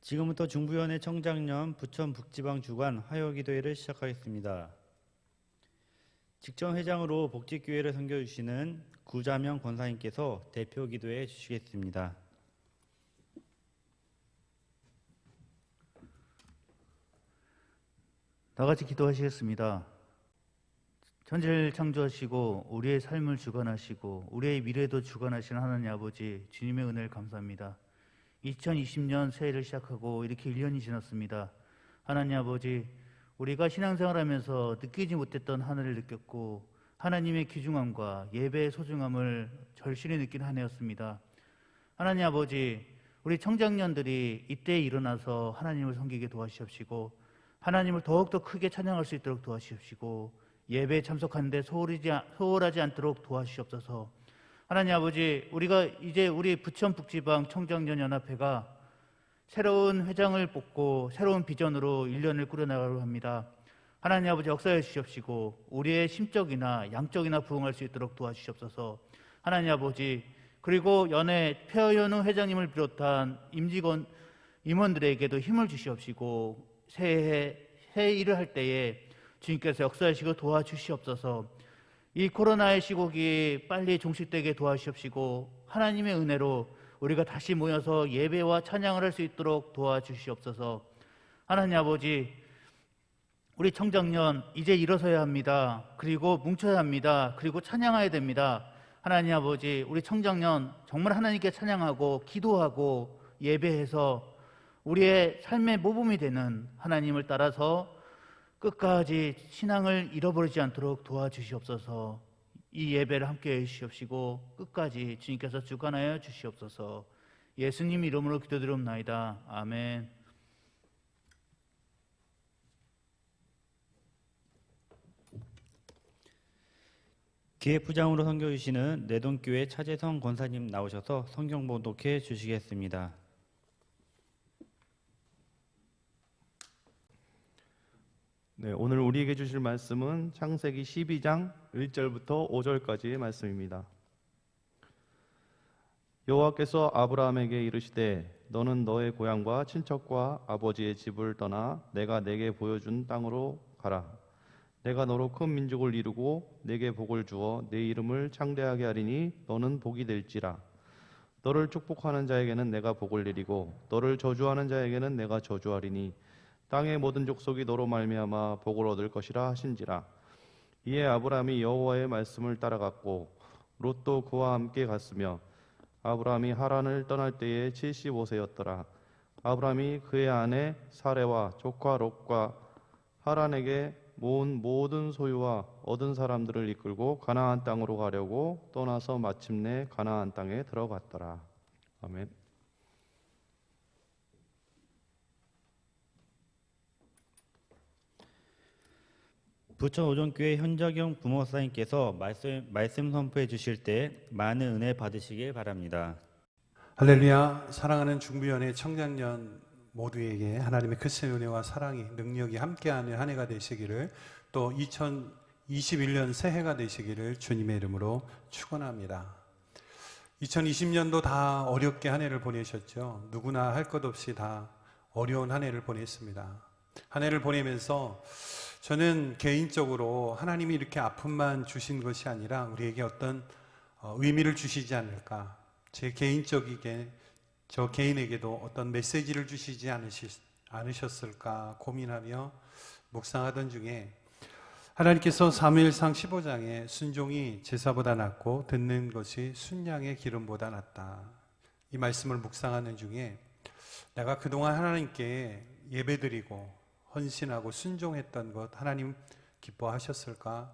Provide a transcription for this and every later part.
지금부터 중부위원회 청장년 부천 북지방 주간 화요기도회를 시작하겠습니다. 직전 회장으로 복지교회를 섬겨주시는 구자명 권사님께서 대표 기도해 주시겠습니다. 다 같이 기도하시겠습니다. 천지를 창조하시고 우리의 삶을 주관하시고 우리의 미래도 주관하시는 하나님 아버지, 주님의 은혜를 감사합니다. 2020년 새해를 시작하고 이렇게 1년이 지났습니다. 하나님 아버지, 우리가 신앙생활하면서 느끼지 못했던 하늘을 느꼈고 하나님의 귀중함과 예배의 소중함을 절실히 느낀 한 해였습니다. 하나님 아버지, 우리 청장년들이 이때 일어나서 하나님을 섬기게 도와주시옵시고 하나님을 더욱더 크게 찬양할 수 있도록 도와주시옵시고 예배에 참석하는데 소홀하지 않도록 도와주시옵소서. 하나님 아버지, 우리가 이제 우리 부천 북지방 청장년연합회가 새로운 회장을 뽑고 새로운 비전으로 1년을 꾸려나가려고 합니다. 하나님 아버지, 역사해 주시옵시고 우리의 심적이나 양적이나 부응할 수 있도록 도와주시옵소서. 하나님 아버지, 그리고 연회 폐허연우 회장님을 비롯한 임원들에게도 힘을 주시옵시고 새해 일을 할 때에 주님께서 역사하시고 도와주시옵소서. 이 코로나의 시국이 빨리 종식되게 도와주시옵시고 하나님의 은혜로 우리가 다시 모여서 예배와 찬양을 할 수 있도록 도와주시옵소서. 하나님 아버지, 우리 청장년 이제 일어서야 합니다. 그리고 뭉쳐야 합니다. 그리고 찬양해야 됩니다. 하나님 아버지, 우리 청장년 정말 하나님께 찬양하고 기도하고 예배해서 우리의 삶의 모범이 되는 하나님을 따라서 끝까지 신앙을 잃어버리지 않도록 도와주시옵소서. 이 예배를 함께 해주시옵시고 끝까지 주님께서 주관하여 주시옵소서. 예수님 이름으로 기도드리옵나이다. 아멘. 기획부장으로 섬겨주시는 내돈교회 차재성 권사님 나오셔서 성경 봉독해 주시겠습니다. 네, 오늘 우리에게 주실 말씀은 창세기 12장 1절부터 5절까지의 말씀입니다. 여호와께서 아브라함에게 이르시되 너는 너의 고향과 친척과 아버지의 집을 떠나 내가 내게 보여준 땅으로 가라. 내가 너로 큰 민족을 이루고 내게 복을 주어 내 이름을 창대하게 하리니 너는 복이 될지라. 너를 축복하는 자에게는 내가 복을 내리고 너를 저주하는 자에게는 내가 저주하리니 땅의 모든 족속이 너로 말미암아 복을 얻을 것이라 하신지라. 이에 아브라함이 여호와의 말씀을 따라갔고 롯도 그와 함께 갔으며 아브라함이 하란을 떠날 때에 75세였더라. 아브라함이 그의 아내 사레와 조카 롯과 하란에게 모은 모든 소유와 얻은 사람들을 이끌고 가나안 땅으로 가려고 떠나서 마침내 가나안 땅에 들어갔더라. 아멘. 부천 오정교회 현자경 부목사님께서 말씀 선포해 주실 때 많은 은혜 받으시길 바랍니다. 할렐루야. 사랑하는 중부위원회 청장년 모두에게 하나님의 크신 은혜와 사랑이 능력이 함께하는 한 해가 되시기를, 또 2021년 새해가 되시기를 주님의 이름으로 축원합니다. 2020년도 다 어렵게 한 해를 보내셨죠. 누구나 할 것 없이 다 어려운 한 해를 보냈습니다. 한 해를 보내면서 저는 개인적으로 하나님이 이렇게 아픔만 주신 것이 아니라 우리에게 어떤 의미를 주시지 않을까, 제 개인적이게 저 개인에게도 어떤 메시지를 주시지 않으셨을까 고민하며 묵상하던 중에 하나님께서 사무엘상 15장에 순종이 제사보다 낫고 듣는 것이 순양의 기름보다 낫다, 이 말씀을 묵상하는 중에 내가 그동안 하나님께 예배드리고 헌신하고 순종했던 것 하나님 기뻐하셨을까?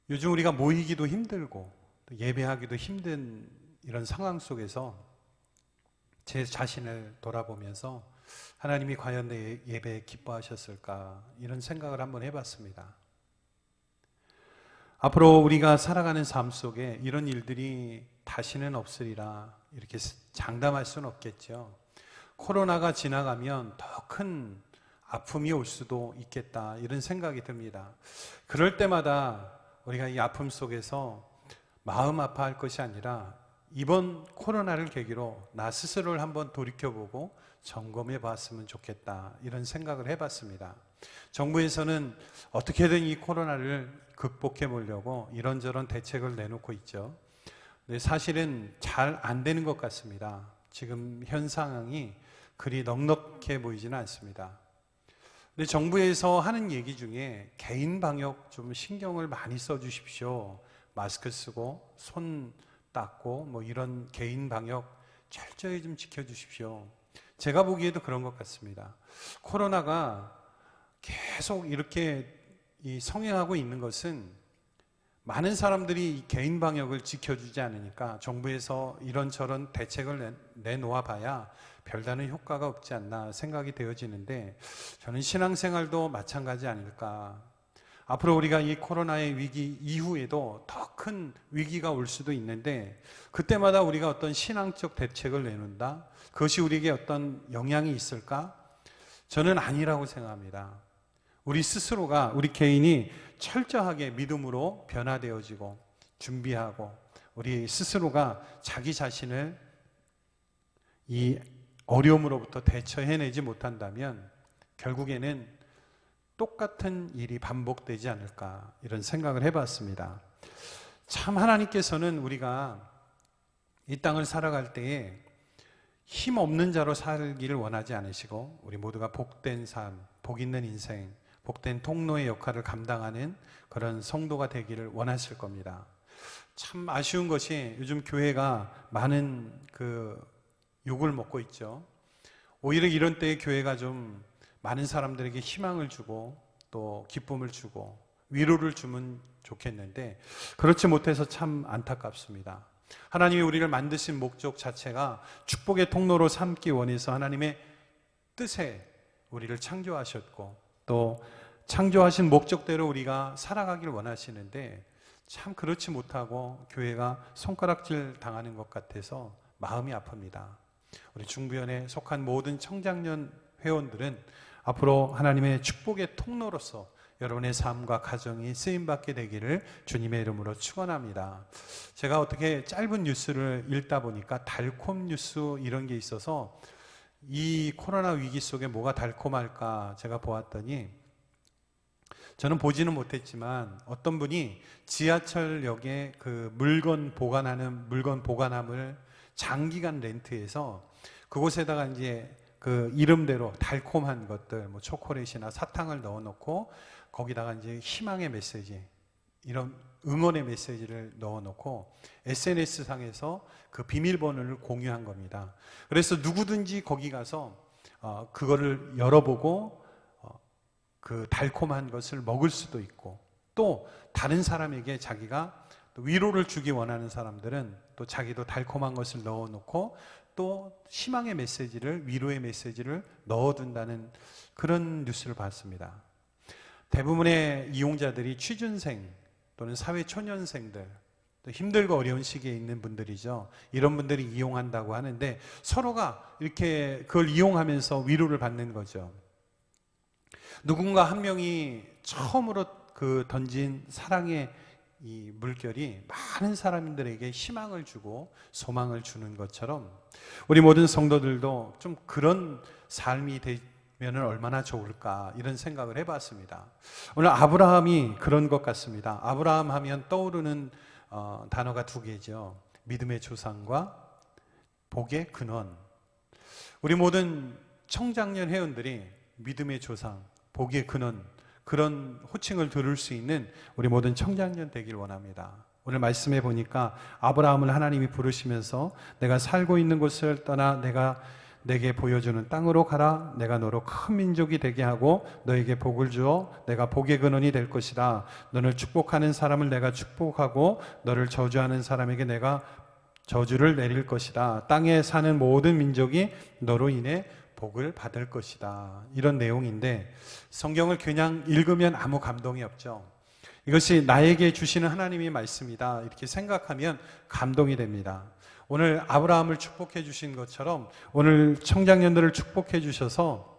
요즘 우리가 모이기도 힘들고 예배하기도 힘든 이런 상황 속에서 제 자신을 돌아보면서 하나님이 과연 내 예배에 기뻐하셨을까, 이런 생각을 한번 해봤습니다. 앞으로 우리가 살아가는 삶 속에 이런 일들이 다시는 없으리라 이렇게 장담할 수는 없겠죠. 코로나가 지나가면 더 큰 아픔이 올 수도 있겠다, 이런 생각이 듭니다. 그럴 때마다 우리가 이 아픔 속에서 마음 아파할 것이 아니라 이번 코로나를 계기로 나 스스로를 한번 돌이켜보고 점검해 봤으면 좋겠다, 이런 생각을 해봤습니다. 정부에서는 어떻게든 이 코로나를 극복해 보려고 이런저런 대책을 내놓고 있죠. 근데 사실은 잘 안 되는 것 같습니다. 지금 현 상황이 그리 넉넉해 보이지는 않습니다. 근데 정부에서 하는 얘기 중에 개인 방역 좀 신경을 많이 써 주십시오. 마스크 쓰고 손 닦고 뭐 이런 개인 방역 철저히 좀 지켜 주십시오. 제가 보기에도 그런 것 같습니다. 코로나가 계속 이렇게 성행하고 있는 것은 많은 사람들이 이 개인 방역을 지켜주지 않으니까 정부에서 이런저런 대책을 내놓아 봐야 별다른 효과가 없지 않나 생각이 되어지는데, 저는 신앙생활도 마찬가지 아닐까. 앞으로 우리가 이 코로나의 위기 이후에도 더 큰 위기가 올 수도 있는데, 그때마다 우리가 어떤 신앙적 대책을 내놓는다? 그것이 우리에게 어떤 영향이 있을까? 저는 아니라고 생각합니다. 우리 스스로가, 우리 개인이 철저하게 믿음으로 변화되어지고 준비하고, 우리 스스로가 자기 자신을 이 어려움으로부터 대처해내지 못한다면 결국에는 똑같은 일이 반복되지 않을까, 이런 생각을 해봤습니다. 참 하나님께서는 우리가 이 땅을 살아갈 때에 힘 없는 자로 살기를 원하지 않으시고, 우리 모두가 복된 삶, 복 있는 인생, 복된 통로의 역할을 감당하는 그런 성도가 되기를 원하실 겁니다. 참 아쉬운 것이 요즘 교회가 많은 욕을 먹고 있죠. 오히려 이런 때에 교회가 좀 많은 사람들에게 희망을 주고 또 기쁨을 주고 위로를 주면 좋겠는데, 그렇지 못해서 참 안타깝습니다. 하나님이 우리를 만드신 목적 자체가 축복의 통로로 삼기 원해서 하나님의 뜻에 우리를 창조하셨고, 또 창조하신 목적대로 우리가 살아가길 원하시는데, 참 그렇지 못하고 교회가 손가락질 당하는 것 같아서 마음이 아픕니다. 우리 중부연에 속한 모든 청장년 회원들은 앞으로 하나님의 축복의 통로로서 여러분의 삶과 가정이 쓰임받게 되기를 주님의 이름으로 축원합니다. 제가 어떻게 짧은 뉴스를 읽다 보니까 달콤 뉴스 이런 게 있어서, 이 코로나 위기 속에 뭐가 달콤할까 제가 보았더니, 저는 보지는 못했지만 어떤 분이 지하철역에 물건 보관함을 장기간 렌트해서 그곳에다가 이제 이름대로 달콤한 것들, 뭐 초콜릿이나 사탕을 넣어놓고 거기다가 이제 희망의 메시지, 이런 응원의 메시지를 넣어놓고 SNS 상에서 그 비밀번호를 공유한 겁니다. 그래서 누구든지 거기 가서 그거를 열어보고 그 달콤한 것을 먹을 수도 있고, 또 다른 사람에게 자기가 또 위로를 주기 원하는 사람들은 또 자기도 달콤한 것을 넣어놓고 또 희망의 메시지를, 위로의 메시지를 넣어둔다는 그런 뉴스를 봤습니다. 대부분의 이용자들이 취준생 또는 사회초년생들, 또 힘들고 어려운 시기에 있는 분들이죠. 이런 분들이 이용한다고 하는데, 서로가 이렇게 그걸 이용하면서 위로를 받는 거죠. 누군가 한 명이 처음으로 던진 사랑의 이 물결이 많은 사람들에게 희망을 주고 소망을 주는 것처럼, 우리 모든 성도들도 좀 그런 삶이 되면 얼마나 좋을까, 이런 생각을 해봤습니다. 오늘 아브라함이 그런 것 같습니다. 아브라함 하면 떠오르는 단어가 두 개죠. 믿음의 조상과 복의 근원. 우리 모든 청장년 회원들이 믿음의 조상, 복의 근원, 그런 호칭을 들을 수 있는 우리 모든 청장년 되길 원합니다. 오늘 말씀해 보니까 아브라함을 하나님이 부르시면서 내가 살고 있는 곳을 떠나 내가 내게 보여주는 땅으로 가라. 내가 너로 큰 민족이 되게 하고 너에게 복을 주어 내가 복의 근원이 될 것이다. 너를 축복하는 사람을 내가 축복하고 너를 저주하는 사람에게 내가 저주를 내릴 것이다. 땅에 사는 모든 민족이 너로 인해 복을 받을 것이다. 이런 내용인데, 성경을 그냥 읽으면 아무 감동이 없죠. 이것이 나에게 주시는 하나님의 말씀이다, 이렇게 생각하면 감동이 됩니다. 오늘 아브라함을 축복해 주신 것처럼 오늘 청장년들을 축복해 주셔서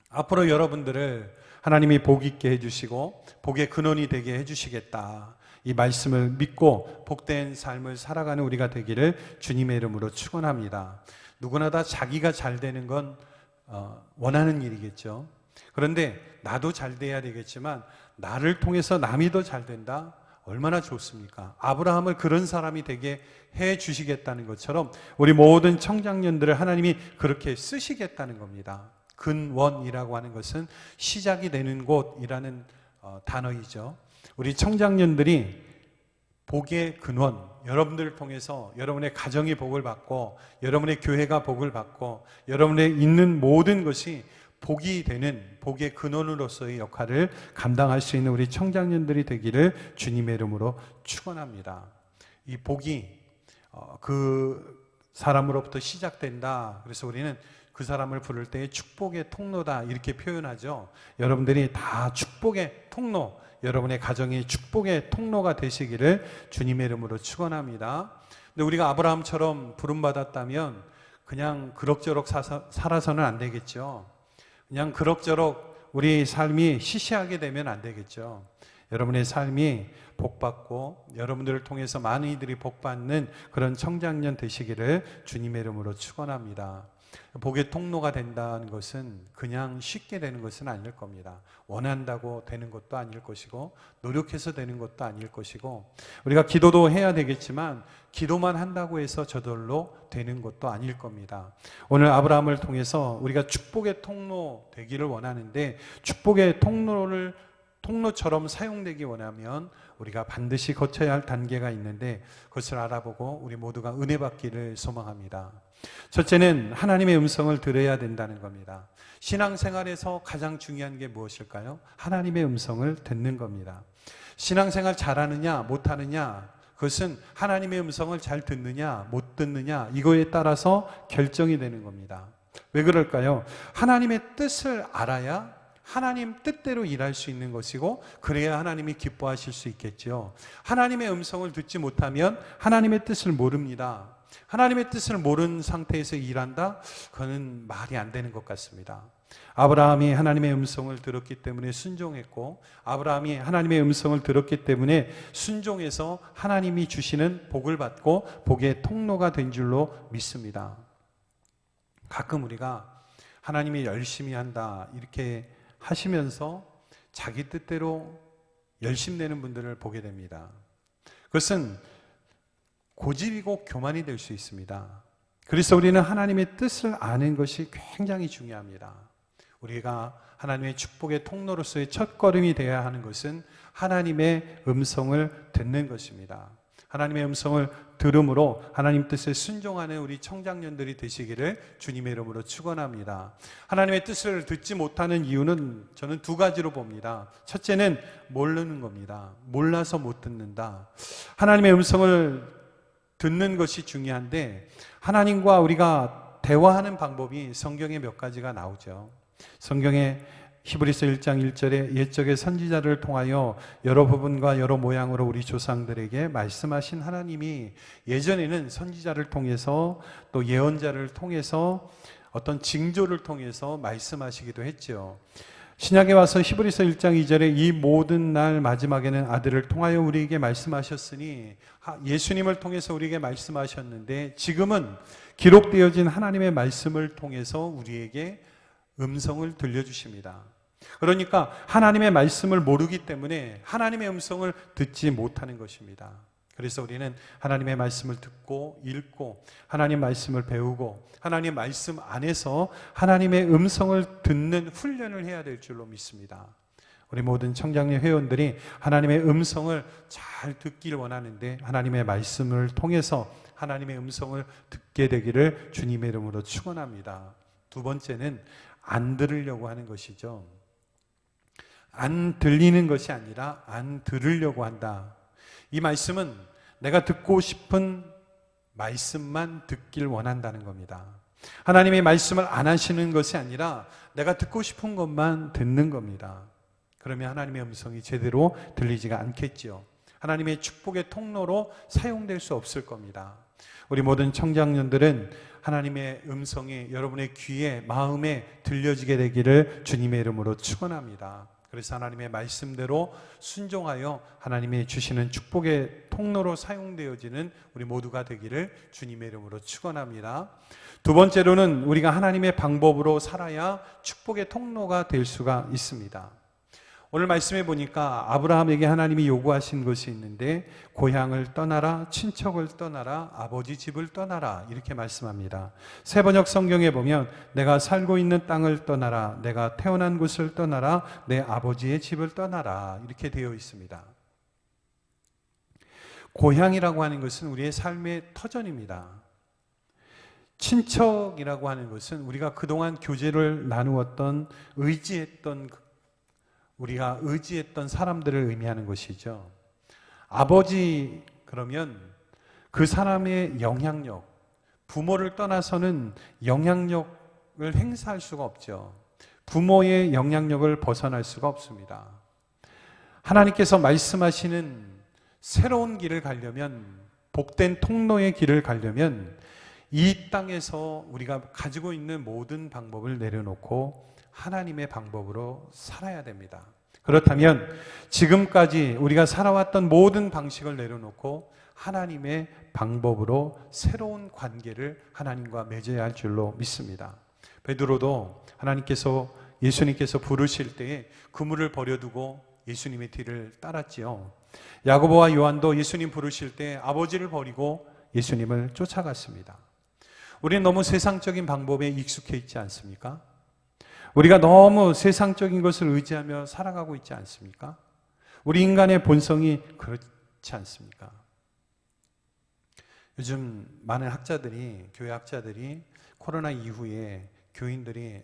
앞으로 여러분들을 하나님이 복 있게 해주시고 복의 근원이 되게 해주시겠다. 이 말씀을 믿고 복된 삶을 살아가는 우리가 되기를 주님의 이름으로 축원합니다. 누구나 다 자기가 잘 되는 건 원하는 일이겠죠. 그런데 나도 잘 돼야 되겠지만 나를 통해서 남이 더 잘 된다? 얼마나 좋습니까? 아브라함을 그런 사람이 되게 해 주시겠다는 것처럼 우리 모든 청장년들을 하나님이 그렇게 쓰시겠다는 겁니다. 근원이라고 하는 것은 시작이 되는 곳이라는 단어이죠. 우리 청장년들이 복의 근원, 여러분들을 통해서 여러분의 가정이 복을 받고 여러분의 교회가 복을 받고 여러분의 있는 모든 것이 복이 되는 복의 근원으로서의 역할을 감당할 수 있는 우리 청장년들이 되기를 주님의 이름으로 축원합니다. 이 복이 그 사람으로부터 시작된다. 그래서 우리는 그 사람을 부를 때 축복의 통로다 이렇게 표현하죠. 여러분들이 다 축복의 통로, 여러분의 가정이 축복의 통로가 되시기를 주님의 이름으로 축원합니다. 근데 우리가 아브라함처럼 부름받았다면 그냥 그럭저럭 살아서는 안 되겠죠. 그냥 그럭저럭 우리 삶이 시시하게 되면 안 되겠죠. 여러분의 삶이 복받고 여러분들을 통해서 많은 이들이 복받는 그런 청장년 되시기를 주님의 이름으로 축원합니다. 복의 통로가 된다는 것은 그냥 쉽게 되는 것은 아닐 겁니다. 원한다고 되는 것도 아닐 것이고 노력해서 되는 것도 아닐 것이고 우리가 기도도 해야 되겠지만 기도만 한다고 해서 저절로 되는 것도 아닐 겁니다. 오늘 아브라함을 통해서 우리가 축복의 통로 되기를 원하는데 축복의 통로처럼 사용되기 원하면 우리가 반드시 거쳐야 할 단계가 있는데 그것을 알아보고 우리 모두가 은혜 받기를 소망합니다. 첫째는 하나님의 음성을 들어야 된다는 겁니다. 신앙생활에서 가장 중요한 게 무엇일까요? 하나님의 음성을 듣는 겁니다. 신앙생활 잘하느냐 못하느냐 그것은 하나님의 음성을 잘 듣느냐 못 듣느냐 이거에 따라서 결정이 되는 겁니다. 왜 그럴까요? 하나님의 뜻을 알아야 하나님 뜻대로 일할 수 있는 것이고 그래야 하나님이 기뻐하실 수 있겠죠. 하나님의 음성을 듣지 못하면 하나님의 뜻을 모릅니다. 하나님의 뜻을 모르는 상태에서 일한다? 그거는 말이 안 되는 것 같습니다. 아브라함이 하나님의 음성을 들었기 때문에 순종했고 아브라함이 하나님의 음성을 들었기 때문에 순종해서 하나님이 주시는 복을 받고 복의 통로가 된 줄로 믿습니다. 가끔 우리가 하나님이 열심히 한다 이렇게 하시면서 자기 뜻대로 열심내는 분들을 보게 됩니다. 그것은 고집이고 교만이 될 수 있습니다. 그래서 우리는 하나님의 뜻을 아는 것이 굉장히 중요합니다. 우리가 하나님의 축복의 통로로서의 첫걸음이 되어야 하는 것은 하나님의 음성을 듣는 것입니다. 하나님의 음성을 들음으로 하나님 뜻에 순종하는 우리 청장년들이 되시기를 주님의 이름으로 축원합니다. 하나님의 뜻을 듣지 못하는 이유는 저는 두 가지로 봅니다. 첫째는 모르는 겁니다. 몰라서 못 듣는다. 하나님의 음성을 듣는 것이 중요한데 하나님과 우리가 대화하는 방법이 성경에 몇 가지가 나오죠. 성경에 히브리서 1장 1절에 옛적의 선지자를 통하여 여러 부분과 여러 모양으로 우리 조상들에게 말씀하신 하나님이 예전에는 선지자를 통해서 또 예언자를 통해서 어떤 징조를 통해서 말씀하시기도 했죠. 신약에 와서 히브리서 1장 2절에 이 모든 날 마지막에는 아들을 통하여 우리에게 말씀하셨으니 예수님을 통해서 우리에게 말씀하셨는데 지금은 기록되어진 하나님의 말씀을 통해서 우리에게 음성을 들려주십니다. 그러니까 하나님의 말씀을 모르기 때문에 하나님의 음성을 듣지 못하는 것입니다. 그래서 우리는 하나님의 말씀을 듣고 읽고 하나님 말씀을 배우고 하나님의 말씀 안에서 하나님의 음성을 듣는 훈련을 해야 될 줄로 믿습니다. 우리 모든 청장년 회원들이 하나님의 음성을 잘 듣기를 원하는데 하나님의 말씀을 통해서 하나님의 음성을 듣게 되기를 주님의 이름으로 축원합니다. 두 번째는 안 들으려고 하는 것이죠. 안 들리는 것이 아니라 안 들으려고 한다. 이 말씀은 내가 듣고 싶은 말씀만 듣길 원한다는 겁니다. 하나님의 말씀을 안 하시는 것이 아니라 내가 듣고 싶은 것만 듣는 겁니다. 그러면 하나님의 음성이 제대로 들리지가 않겠지요. 하나님의 축복의 통로로 사용될 수 없을 겁니다. 우리 모든 청장년들은 하나님의 음성이 여러분의 귀에 마음에 들려지게 되기를 주님의 이름으로 축원합니다. 그래서 하나님의 말씀대로 순종하여 하나님이 주시는 축복의 통로로 사용되어지는 우리 모두가 되기를 주님의 이름으로 축원합니다. 두 번째로는 우리가 하나님의 방법으로 살아야 축복의 통로가 될 수가 있습니다. 오늘 말씀해 보니까 아브라함에게 하나님이 요구하신 것이 있는데 고향을 떠나라, 친척을 떠나라, 아버지 집을 떠나라 이렇게 말씀합니다. 새번역 성경에 보면 내가 살고 있는 땅을 떠나라, 내가 태어난 곳을 떠나라, 내 아버지의 집을 떠나라 이렇게 되어 있습니다. 고향이라고 하는 것은 우리의 삶의 터전입니다. 친척이라고 하는 것은 우리가 그동안 교제를 나누었던 우리가 의지했던 사람들을 의미하는 것이죠. 아버지 그러면 그 사람의 영향력, 부모를 떠나서는 영향력을 행사할 수가 없죠. 부모의 영향력을 벗어날 수가 없습니다. 하나님께서 말씀하시는 새로운 길을 가려면, 복된 통로의 길을 가려면 이 땅에서 우리가 가지고 있는 모든 방법을 내려놓고 하나님의 방법으로 살아야 됩니다. 그렇다면 지금까지 우리가 살아왔던 모든 방식을 내려놓고 하나님의 방법으로 새로운 관계를 하나님과 맺어야 할 줄로 믿습니다. 베드로도 예수님께서 부르실 때에 그물을 버려두고 예수님의 뒤를 따랐지요. 야고보와 요한도 예수님 부르실 때 아버지를 버리고 예수님을 쫓아갔습니다. 우리는 너무 세상적인 방법에 익숙해 있지 않습니까? 우리가 너무 세상적인 것을 의지하며 살아가고 있지 않습니까? 우리 인간의 본성이 그렇지 않습니까? 요즘 많은 교회 학자들이 코로나 이후에 교인들이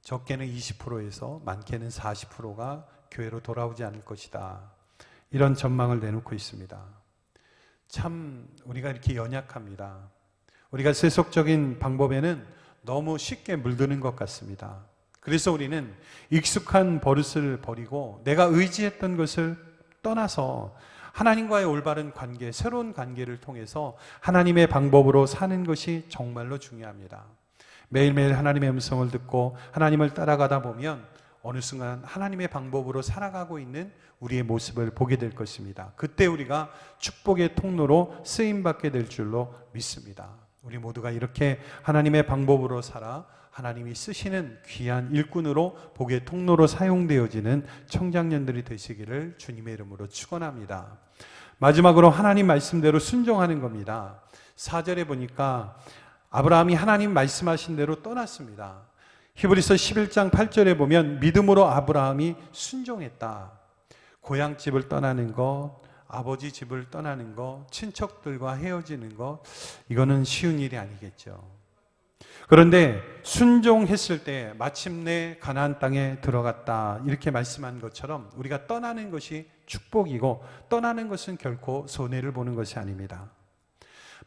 적게는 20%에서 많게는 40%가 교회로 돌아오지 않을 것이다. 이런 전망을 내놓고 있습니다. 참 우리가 이렇게 연약합니다. 우리가 세속적인 방법에는 너무 쉽게 물드는 것 같습니다. 그래서 우리는 익숙한 버릇을 버리고 내가 의지했던 것을 떠나서 하나님과의 올바른 관계, 새로운 관계를 통해서 하나님의 방법으로 사는 것이 정말로 중요합니다. 매일매일 하나님의 음성을 듣고 하나님을 따라가다 보면 어느 순간 하나님의 방법으로 살아가고 있는 우리의 모습을 보게 될 것입니다. 그때 우리가 축복의 통로로 쓰임받게 될 줄로 믿습니다. 우리 모두가 이렇게 하나님의 방법으로 살아 하나님이 쓰시는 귀한 일꾼으로 복의 통로로 사용되어지는 청장년들이 되시기를 주님의 이름으로 축원합니다. 마지막으로 하나님 말씀대로 순종하는 겁니다. 4절에 보니까 아브라함이 하나님 말씀하신 대로 떠났습니다. 히브리서 11장 8절에 보면 믿음으로 아브라함이 순종했다. 고향집을 떠나는 것, 아버지 집을 떠나는 것, 친척들과 헤어지는 것, 이거는 쉬운 일이 아니겠죠. 그런데 순종했을 때 마침내 가나안 땅에 들어갔다 이렇게 말씀한 것처럼 우리가 떠나는 것이 축복이고 떠나는 것은 결코 손해를 보는 것이 아닙니다.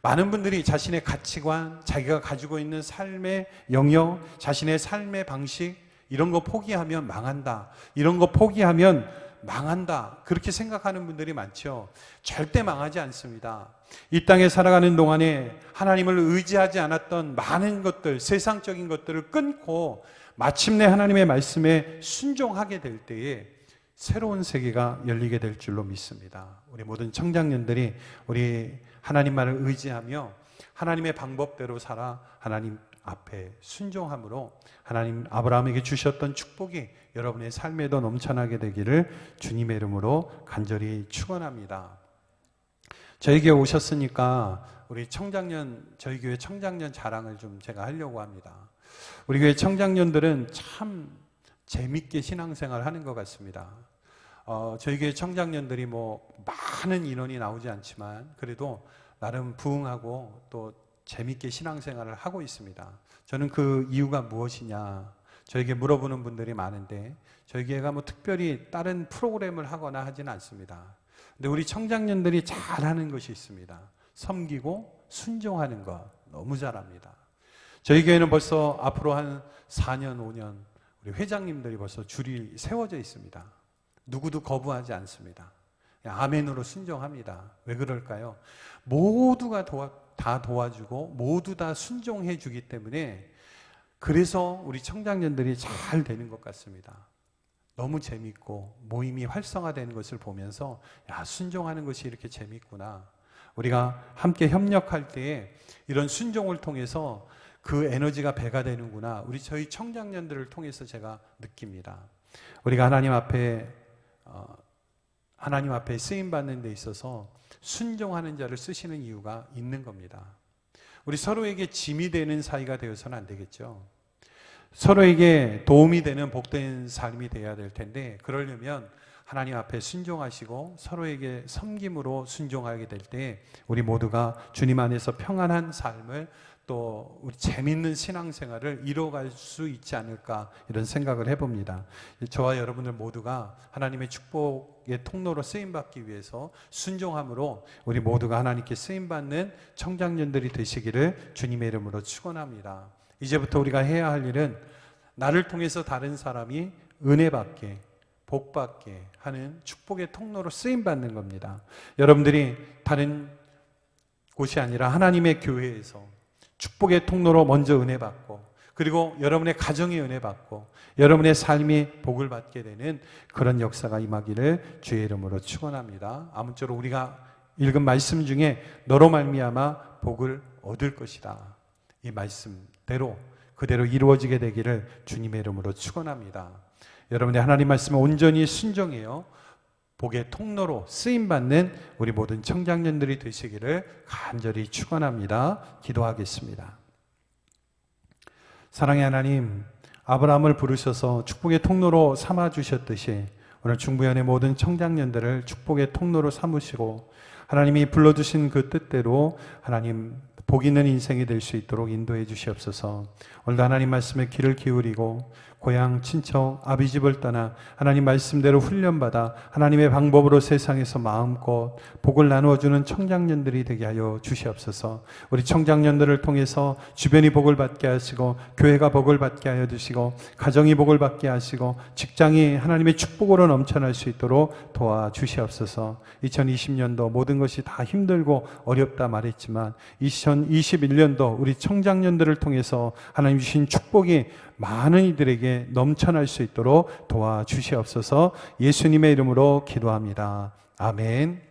많은 분들이 자신의 가치관, 자기가 가지고 있는 삶의 영역, 자신의 삶의 방식 이런 거 포기하면 망한다. 이런 거 포기하면 망한다. 그렇게 생각하는 분들이 많죠. 절대 망하지 않습니다. 이 땅에 살아가는 동안에 하나님을 의지하지 않았던 많은 것들, 세상적인 것들을 끊고 마침내 하나님의 말씀에 순종하게 될 때에 새로운 세계가 열리게 될 줄로 믿습니다. 우리 모든 청장년들이 우리 하나님만을 의지하며 하나님의 방법대로 살아 하나님 앞에 순종함으로 하나님 아브라함에게 주셨던 축복이 여러분의 삶에도 넘쳐나게 되기를 주님의 이름으로 간절히 축원합니다. 저희 교회 오셨으니까 우리 저희 교회 청장년 자랑을 좀 제가 하려고 합니다. 우리 교회 청장년들은 참 재밌게 신앙생활을 하는 것 같습니다. 저희 교회 청장년들이 많은 인원이 나오지 않지만 그래도 나름 부응하고 또 재밌게 신앙생활을 하고 있습니다. 저는 그 이유가 무엇이냐 저에게 물어보는 분들이 많은데 저희 교회가 특별히 다른 프로그램을 하거나 하지는 않습니다. 근데 우리 청장년들이 잘하는 것이 있습니다. 섬기고 순종하는 것 너무 잘합니다. 저희 교회는 벌써 앞으로 한 4년, 5년 우리 회장님들이 벌써 줄이 세워져 있습니다. 누구도 거부하지 않습니다. 아멘으로 순종합니다. 왜 그럴까요? 모두가 다 도와주고 모두 다 순종해 주기 때문에 그래서 우리 청장년들이 잘 되는 것 같습니다. 너무 재밌고 모임이 활성화되는 것을 보면서 야, 순종하는 것이 이렇게 재밌구나. 우리가 함께 협력할 때에 이런 순종을 통해서 그 에너지가 배가 되는구나. 저희 청장년들을 통해서 제가 느낍니다. 우리가 하나님 앞에 쓰임 받는 데 있어서 순종하는 자를 쓰시는 이유가 있는 겁니다. 우리 서로에게 짐이 되는 사이가 되어서는 안 되겠죠. 서로에게 도움이 되는 복된 삶이 되어야 될 텐데, 그러려면 하나님 앞에 순종하시고 서로에게 섬김으로 순종하게 될 때 우리 모두가 주님 안에서 평안한 삶을, 또 우리 재밌는 신앙생활을 이뤄갈 수 있지 않을까, 이런 생각을 해봅니다. 저와 여러분들 모두가 하나님의 축복의 통로로 쓰임받기 위해서 순종함으로 우리 모두가 하나님께 쓰임받는 청장년들이 되시기를 주님의 이름으로 축원합니다. 이제부터 우리가 해야 할 일은 나를 통해서 다른 사람이 은혜받게, 복받게 하는 축복의 통로로 쓰임받는 겁니다. 여러분들이 다른 곳이 아니라 하나님의 교회에서 축복의 통로로 먼저 은혜받고, 그리고 여러분의 가정이 은혜받고 여러분의 삶이 복을 받게 되는 그런 역사가 임하기를 주의 이름으로 축원합니다. 아무쪼록 우리가 읽은 말씀 중에 너로 말미암아 복을 얻을 것이다, 이 말씀대로 그대로 이루어지게 되기를 주님의 이름으로 축원합니다. 여러분의 하나님 말씀에 온전히 순종해요 복의 통로로 쓰임받는 우리 모든 청장년들이 되시기를 간절히 축원합니다. 기도하겠습니다. 사랑의 하나님, 아브라함을 부르셔서 축복의 통로로 삼아주셨듯이 오늘 중부연의 모든 청장년들을 축복의 통로로 삼으시고 하나님이 불러주신 그 뜻대로 하나님 복 있는 인생이 될 수 있도록 인도해 주시옵소서. 오늘도 하나님 말씀에 귀를 기울이고 고향, 친척, 아비집을 떠나 하나님 말씀대로 훈련받아 하나님의 방법으로 세상에서 마음껏 복을 나누어주는 청장년들이 되게 하여 주시옵소서. 우리 청장년들을 통해서 주변이 복을 받게 하시고 교회가 복을 받게 하여 주시고 가정이 복을 받게 하시고 직장이 하나님의 축복으로 넘쳐날 수 있도록 도와주시옵소서. 2020년도 모든 것이 다 힘들고 어렵다 말했지만 2021년도 우리 청장년들을 통해서 하나님 주신 축복이 많은 이들에게 넘쳐날 수 있도록 도와주시옵소서. 예수님의 이름으로 기도합니다. 아멘.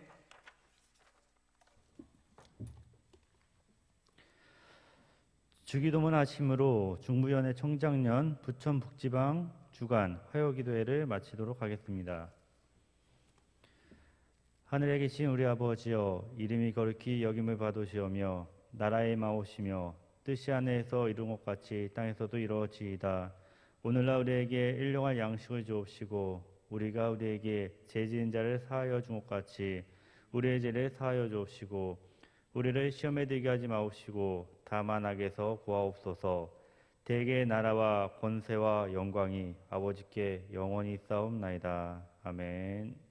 주기도문 하심으로 중부연의 청장년 부천 북지방 주간 화요기도회를 마치도록 하겠습니다. 하늘에 계신 우리 아버지여, 이름이 거룩히 여김을 받으시오며 나라의 마오시며 뜻이 하늘에서 이룬 것 같이 땅에서도 이루어지이다. 오늘날 우리에게 일용할 양식을 주옵시고 우리가 우리에게 죄 지은 자를 사하여 준 것 같이 우리의 죄를 사하여 주옵시고 우리를 시험에 들게 하지 마옵시고 다만 악에서 구하옵소서. 대개의 나라와 권세와 영광이 아버지께 영원히 있사옵나이다. 아멘.